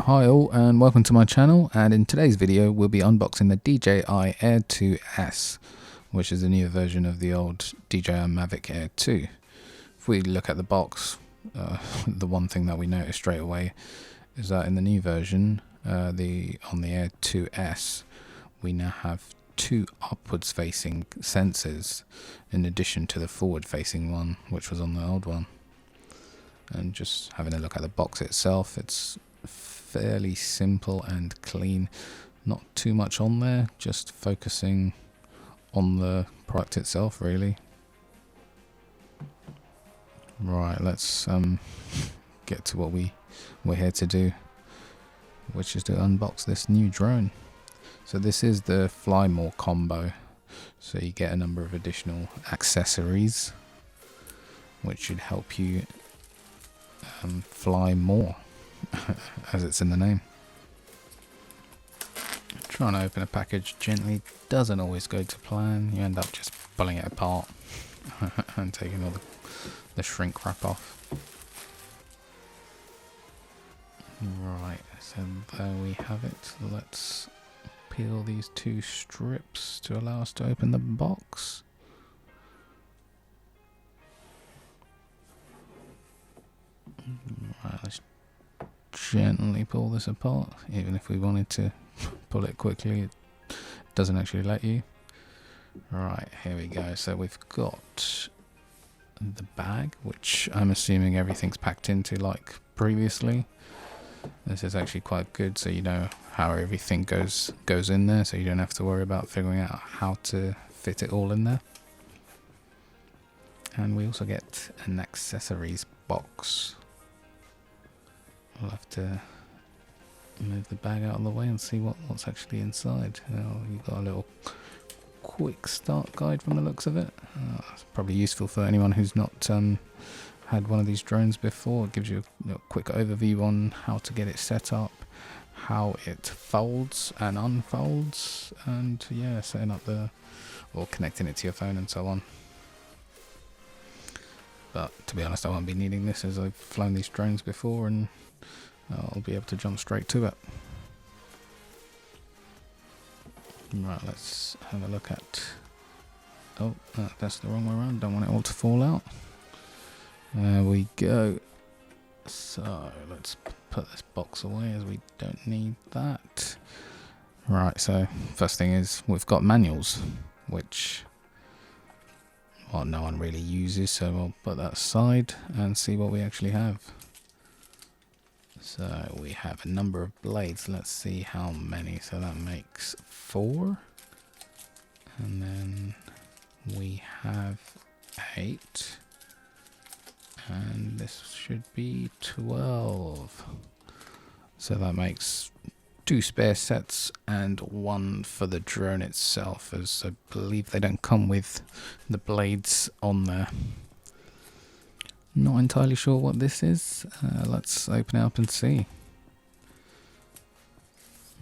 Hi all and welcome to my channel, and in today's video we'll be unboxing the DJI Air 2S, which is a newer version of the old DJI Mavic Air 2. If we look at the box, the one thing that we notice straight away is that in the new version, on the Air 2S, we now have two upwards facing sensors in addition to the forward facing one which was on the old one. And just having a look at the box itself, it's fairly simple and clean, not too much on there, just focusing on the product itself really. Right, let's get to what we're here to do, which is to unbox this new drone. So this is the Fly More combo, so you get a number of additional accessories which should help you fly more, as it's in the name. Trying to open a package gently doesn't always go to plan. You end up just pulling it apart and taking all the shrink wrap off. Right, so there we have it. Let's peel these two strips to allow us to open the box. Right, let's gently pull this apart. Even if we wanted to pull it quickly, it doesn't actually let you. Right, here we go. So we've got the bag, which I'm assuming everything's packed into like previously. This is actually quite good, so you know how everything goes in there, so you don't have to worry about figuring out how to fit it all in there. And we also get an accessories box. We'll have to move the bag out of the way and see what's actually inside. You've got a little quick start guide from the looks of it. It's probably useful for anyone who's not had one of these drones before. It gives you a quick overview on how to get it set up, how it folds and unfolds, and yeah, setting up or connecting it to your phone and so on. But to be honest, I won't be needing this, as I've flown these drones before and I'll be able to jump straight to it. Right, let's have a look at... Oh, that's the wrong way around. Don't want it all to fall out. There we go. So let's put this box away, as we don't need that. Right, so first thing is we've got manuals, which, well, no one really uses, so we'll put that aside and see what we actually have. So we have a number of blades. Let's see how many. So that makes 4. And then we have 8. And this should be 12. So that makes 2 spare sets and 1 for the drone itself, as I believe they don't come with the blades on there. Not entirely sure what this is. Let's open it up and see.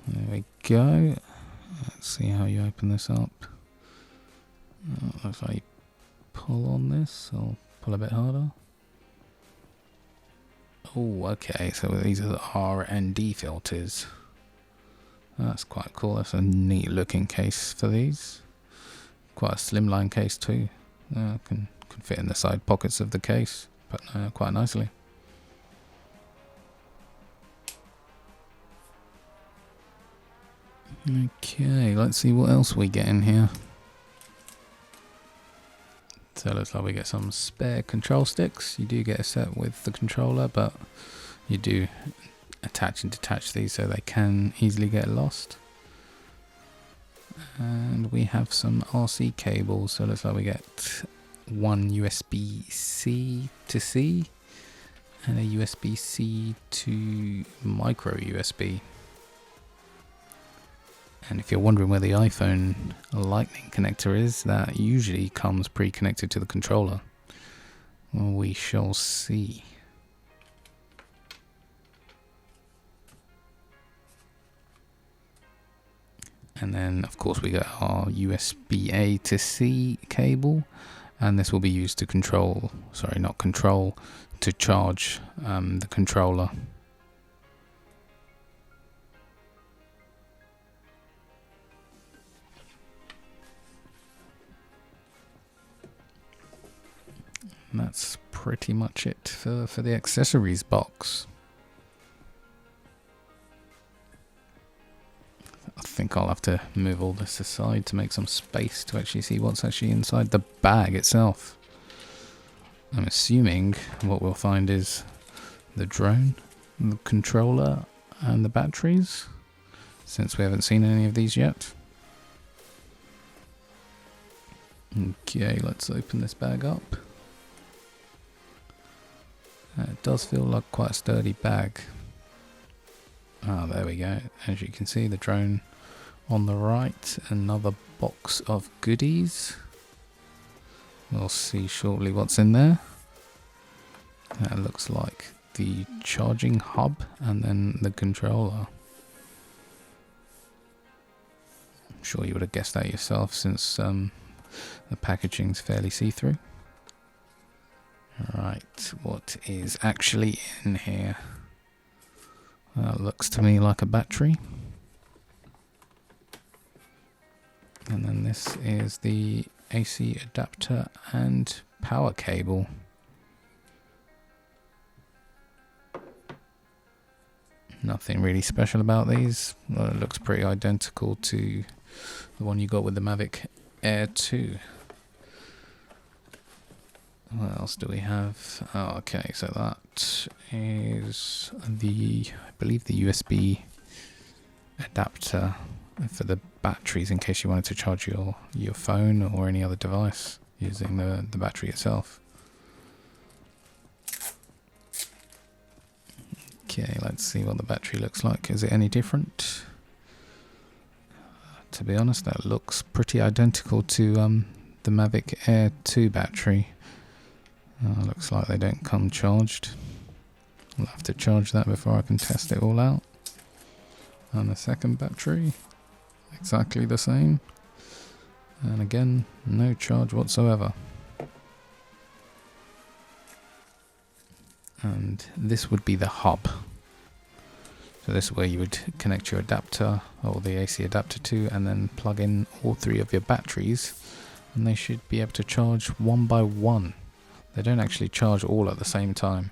There we go. Let's see how you open this up. Looks like you pull on this. I'll pull a bit harder. Oh, okay. So these are the R&D filters. That's quite cool. That's a neat looking case for these. Quite a slimline case too. Can fit in the side pockets of the case, but quite nicely. Okay, let's see what else we get in here. So it looks like we get some spare control sticks. You do get a set with the controller, but you do attach and detach these so they can easily get lost. And we have some RC cables. So it looks like we get one USB-C to C and a USB-C to micro USB. And if you're wondering where the iPhone lightning connector is, that usually comes pre-connected to the controller. Well, we shall see. And then of course we got our USB-A to C cable, and this will be used to to charge the controller. And that's pretty much it for the accessories box. I think I'll have to move all this aside to make some space to actually see what's actually inside the bag itself. I'm assuming what we'll find is the drone, the controller, and the batteries, since we haven't seen any of these yet. Okay, let's open this bag up. It does feel like quite a sturdy bag. Ah, there we go. As you can see, the drone on the right, another box of goodies. We'll see shortly what's in there. That looks like the charging hub and then the controller. I'm sure you would have guessed that yourself, since the packaging's fairly see-through. Right, what is actually in here? Looks to me like a battery. And then this is the AC adapter and power cable. Nothing really special about these. Well, it looks pretty identical to the one you got with the Mavic Air 2. What else do we have? Oh, okay, so that is I believe the USB adapter for the batteries in case you wanted to charge your phone or any other device using the battery itself. Okay, let's see what the battery looks like. Is it any different? To be honest, that looks pretty identical to the Mavic Air 2 battery. Looks like they don't come charged. I'll have to charge that before I can test it all out. And the second battery, exactly the same. And again, no charge whatsoever. And this would be the hub. So this is where you would connect your adapter or the AC adapter to, and then plug in all three of your batteries, and they should be able to charge one by one. They don't actually charge all at the same time.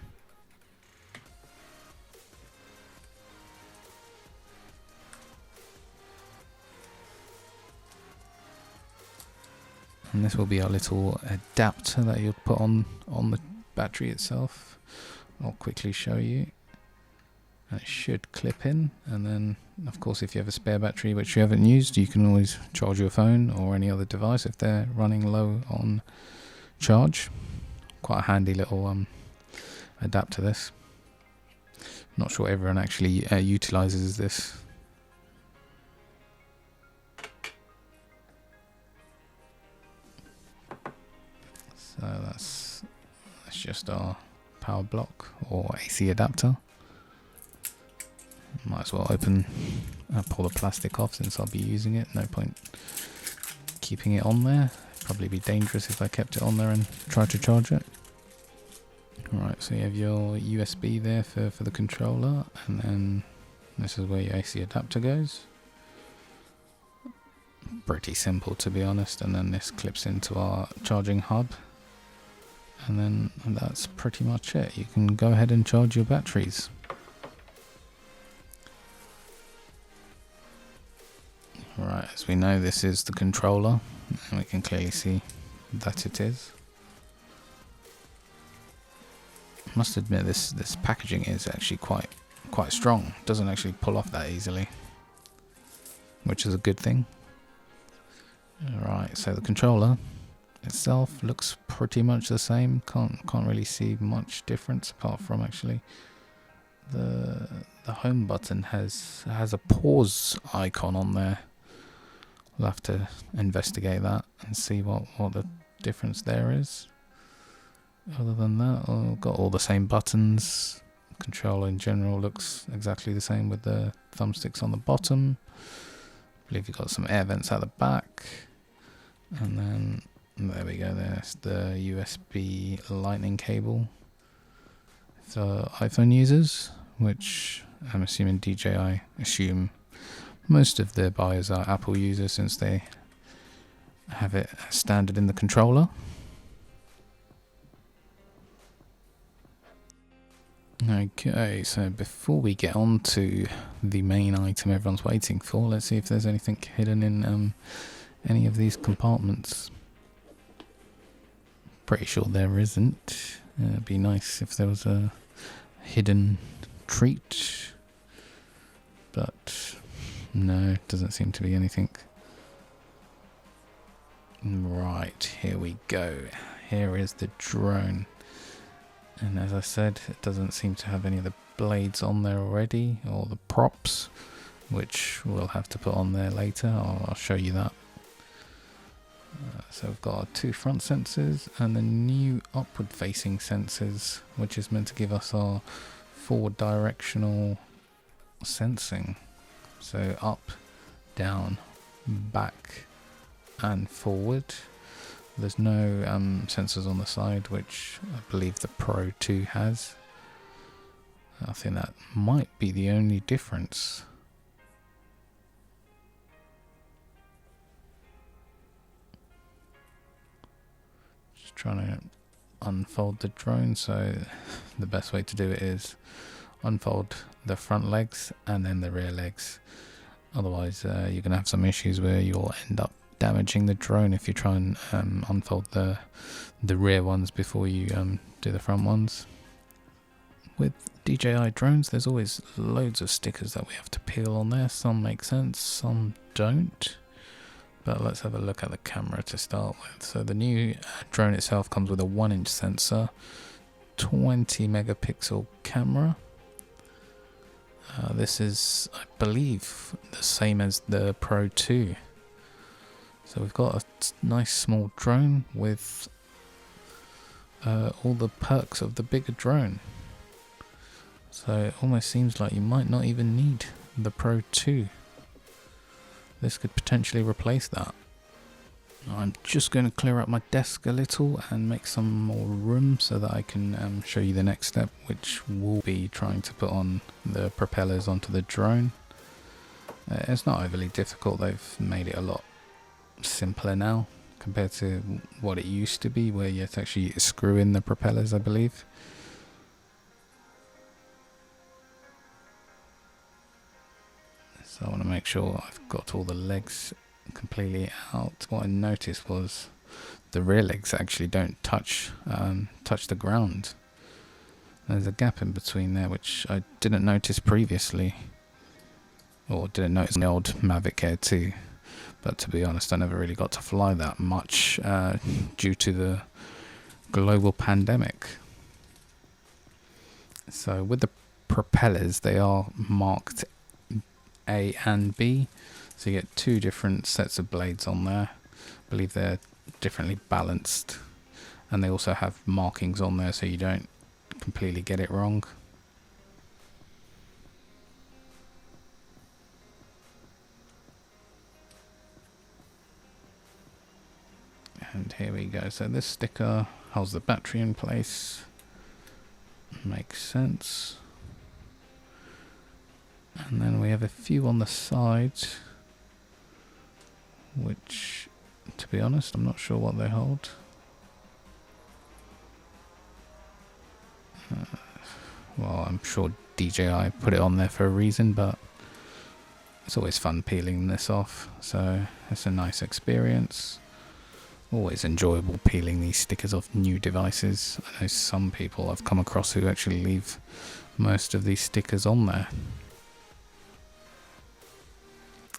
And this will be our little adapter that you'll put on the battery itself. I'll quickly show you. And it should clip in, and then of course if you have a spare battery which you haven't used, you can always charge your phone or any other device if they're running low on charge. Quite a handy little adapter this. Not sure everyone actually utilizes this. So that's just our power block or AC adapter. Might as well pull the plastic off since I'll be using it. No point keeping it on there. Probably be dangerous if I kept it on there and tried to charge it. Right, so you have your USB there for the controller, and then this is where your AC adapter goes. Pretty simple, to be honest. And then this clips into our charging hub, and then that's pretty much it. You can go ahead and charge your batteries. Right, as we know, this is the controller, and we can clearly see that it is. I must admit, this packaging is actually quite strong. It doesn't actually pull off that easily, which is a good thing. Right, so the controller itself looks pretty much the same. Can't really see much difference, apart from actually the home button has a pause icon on there. We'll have to investigate that and see what the difference there is. Other than that, I've got all the same buttons. The controller in general looks exactly the same with the thumbsticks on the bottom. I believe you've got some air vents at the back. And then, there we go, there's the USB lightning cable for iPhone users, which I'm assuming DJI assume most of their buyers are Apple users, since they have it standard in the controller. Okay, so before we get on to the main item everyone's waiting for, let's see if there's anything hidden in any of these compartments. Pretty sure there isn't. It'd be nice if there was a hidden treat, but no, doesn't seem to be anything. Right, here we go. Here is the drone. And as I said, it doesn't seem to have any of the blades on there already, or the props, which we'll have to put on there later. I'll show you that. So we've got our two front sensors and the new upward facing sensors, which is meant to give us our forward directional sensing. So up, down, back and forward. There's no sensors on the side, which I believe the Pro 2 has. I think that might be the only difference. Just trying to unfold the drone, so the best way to do it is unfold the front legs and then the rear legs. Otherwise you're going to have some issues where you'll end up damaging the drone if you try and unfold the rear ones before you do the front ones. With DJI drones, there's always loads of stickers that we have to peel on there. Some make sense, some don't. But let's have a look at the camera to start with. So the new drone itself comes with a 1-inch sensor, 20 megapixel camera. This is, I believe, the same as the Pro 2. So we've got a nice small drone with all the perks of the bigger drone. So it almost seems like you might not even need the Pro 2. This could potentially replace that. I'm just going to clear up my desk a little and make some more room so that I can show you the next step, which will be trying to put on the propellers onto the drone. It's not overly difficult. They've made it a lot simpler now compared to what it used to be, where you had to actually screw in the propellers, I believe. So I want to make sure I've got all the legs completely out. What I noticed was the rear legs actually don't touch the ground. There's a gap in between there which I didn't notice previously, or didn't notice in the old Mavic Air 2. But to be honest, I never really got to fly that much due to the global pandemic. So with the propellers, they are marked A and B, so you get two different sets of blades on there. I believe they're differently balanced, and they also have markings on there so you don't completely get it wrong. And here we go. So this sticker holds the battery in place. Makes sense. And then we have a few on the sides, which, to be honest, I'm not sure what they hold. Well, I'm sure DJI put it on there for a reason, but it's always fun peeling this off, so it's a nice experience. Always enjoyable peeling these stickers off new devices. I know some people I've come across who actually leave most of these stickers on there.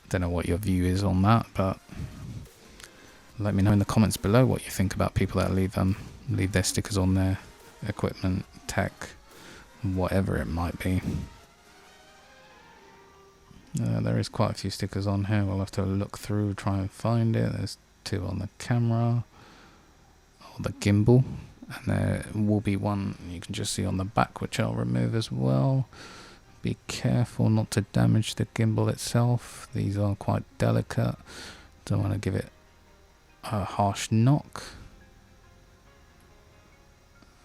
Don't know what your view is on that, but let me know in the comments below what you think about people that leave their stickers on their equipment, tech, whatever it might be. There is quite a few stickers on here. We'll have to look through, try and find it. There's two on the camera, or the gimbal, and there will be one you can just see on the back, which I'll remove as well. Be careful not to damage the gimbal itself. These are quite delicate. Don't want to give it a harsh knock.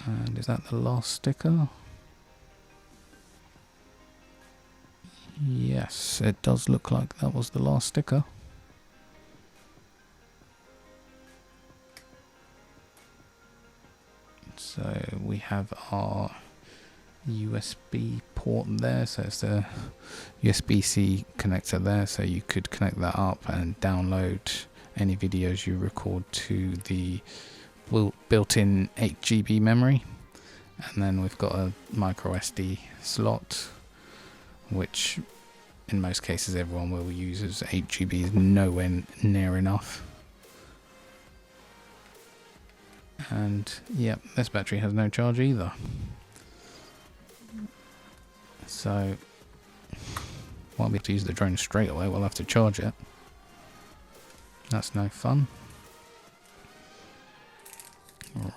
And is that the last sticker? Yes, it does look like that was the last sticker. So we have our USB port there, so it's the USB-C connector there, so you could connect that up and download any videos you record to the built-in 8 GB memory. And then we've got a micro SD slot, which in most cases everyone will use, as 8 GB is nowhere near enough. And yep, this battery has no charge either, so won't be able to use the drone straight away. We'll have to charge it. That's no fun.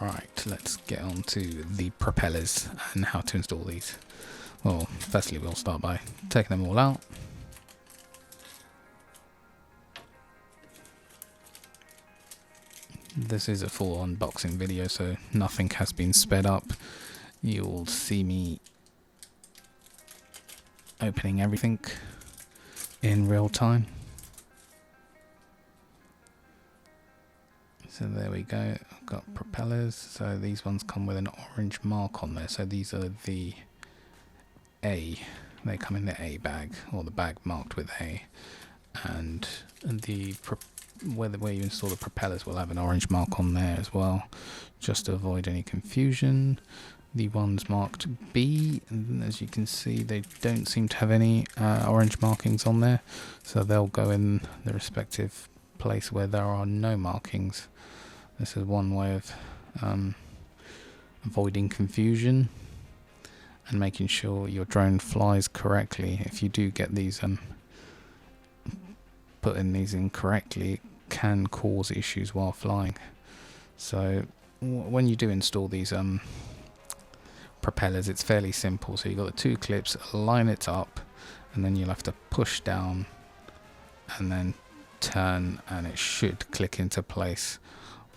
Right, let's get on to the propellers and how to install these. Well, firstly we'll start by taking them all out. This is a full unboxing video, so nothing has been sped up. You'll see me opening everything in real time. So there we go, I've got propellers. So these ones come with an orange mark on there, so these are the A. They come in the A bag, or the bag marked with A, and the where you install the propellers will have an orange mark on there as well, just to avoid any confusion. The ones marked B, and as you can see, they don't seem to have any orange markings on there, so they'll go in the respective place where there are no markings. This is one way of avoiding confusion and making sure your drone flies correctly. If you do get these putting these incorrectly, it can cause issues while flying. So when you do install these propellers, it's fairly simple. So you've got the two clips, line it up, and then you'll have to push down and then turn, and it should click into place.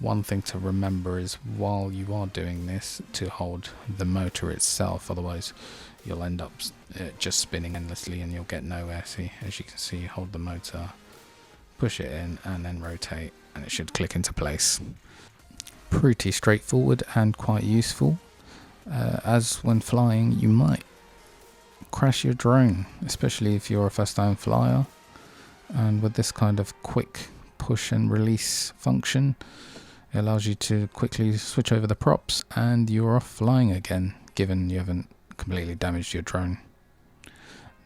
One thing to remember is, while you are doing this, to hold the motor itself, otherwise you'll end up just spinning endlessly and you'll get nowhere. See, as you can see, hold the motor, push it in, and then rotate, and it should click into place. Pretty straightforward and quite useful, as when flying you might crash your drone, especially if you're a first time flyer, and with this kind of quick push and release function, it allows you to quickly switch over the props and you're off flying again, given you haven't completely damaged your drone.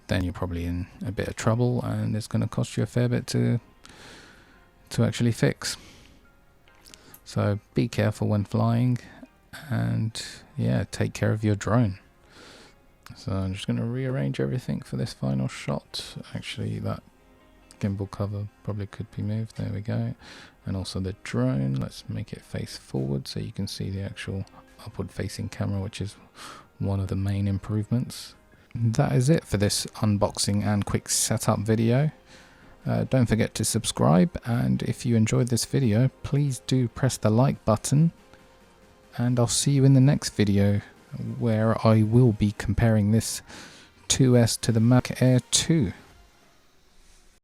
Then you're probably in a bit of trouble, and it's going to cost you a fair bit to actually fix. So be careful when flying, and yeah, take care of your drone. So I'm just going to rearrange everything for this final shot. Actually, that gimbal cover probably could be moved. There we go. And also the drone, let's make it face forward so you can see the actual upward facing camera, which is one of the main improvements. That is it for this unboxing and quick setup video. Don't forget to subscribe, and if you enjoyed this video, please do press the like button, and I'll see you in the next video, where I will be comparing this 2S to the Mavic Air 2.